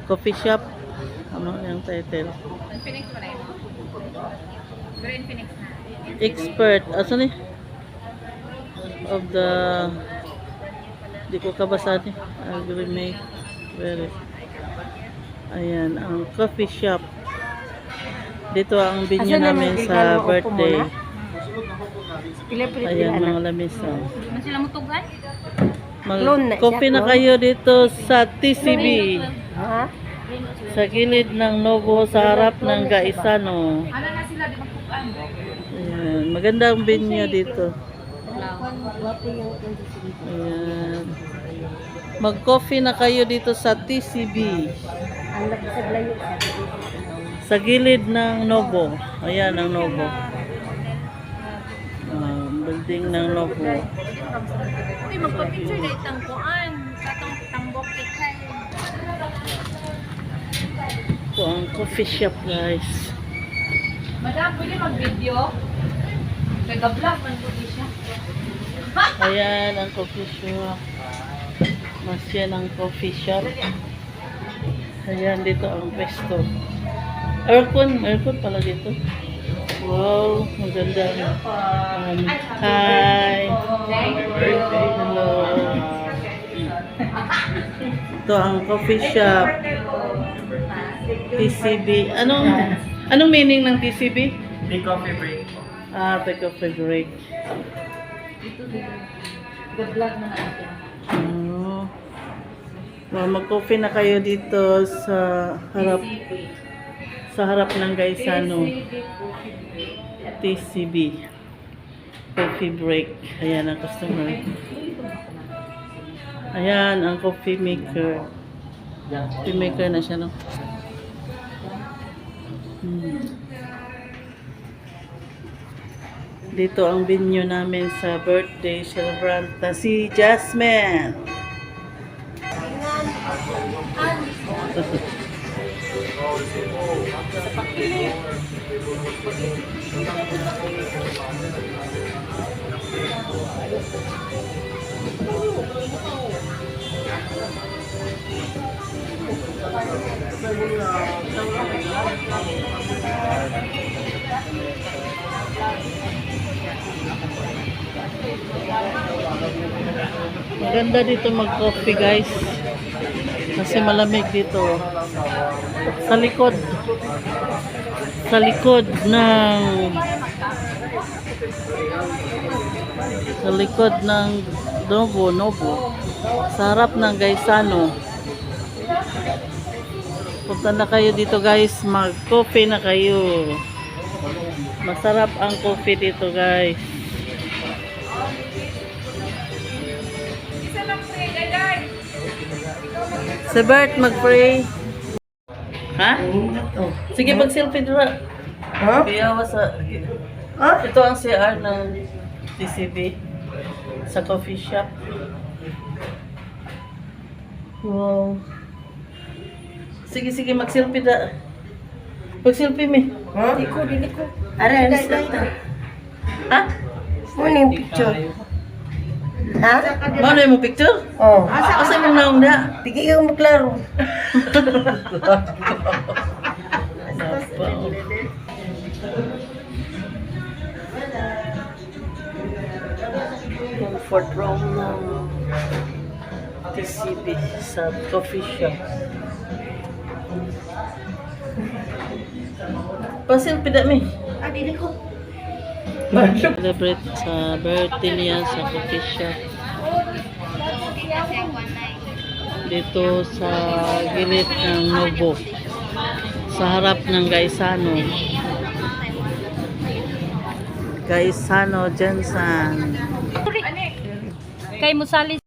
Coffee shop. Ano yung title? Infinix mo na yun. Pero Infinix na. Expert. Asa ni? Of the... Di ko kabasa ni. Agri-make. Very. Ayan. Ang coffee shop. Dito ang binyo namin sa birthday. Ayan mga lamisa. Ano sila mutugan? Mag-coffee na kayo dito sa TCB. Ha? Sa gilid ng Novo sa harap ng Gaisano. Ano na sila di magtugan? Ayan. Magandang binyo dito. Ayan. Mag-coffee na kayo dito sa TCB. Ang nagpasaglayo. Sa gilid ng Novo. Ayan ang Novo. Building ng Novo. Uy, magpa-picture na itang kuan. Katong tambok ikay. Ito ang coffee shop guys. Madam, pwede mag-video? Nag-vlog man po siya. Ayan ang coffee shop. Mas yan ang coffee shop. Ayan dito ang pesto. Aircon pala dito. Wow, maganda. Hi. Hello. Ito ang coffee shop. TCB. Anong meaning ng TCB? Take coffee break. Take coffee break. Nag-vlog na natin. Mag-coffee na kayo dito sa harap ng Gaisano. TCB. Coffee break. Ayan ang customer. Ayan ang coffee maker. Coffee maker na siya, no? Dito ang venue namin sa birthday celebrant na si Jasmine. Maganda dito mag-coffee guys. Kasi malamig dito. Sa likod ng Novo. Sa harap ng Gaisano. Punta na kayo dito guys. Mag-coffee na kayo. Masarap ang coffee dito guys. Si Bert, mag-pray. Ha? Sige, mag-selfie dura. Ha? Biyawa sa... Ito ang CR ng TCB sa coffee shop. Wow. Sige, mag-selfie da. Mag-selfie mi. Ha? Dili ko. Ara, alis lang ta. Ha? Muna yung picture. Ha? Ano yung mo picture? Oh. Asa mong naong da? Tigil kang maklaro. Comfort room ng TCB sa coffee shop. Pasil pida mi. Dili ko. Celebrate sa birthday niya sa coffee shop. Dito sa gilid ng Novo. Sa harap ng Gaisano. Gaisano Jensen. Kay Musali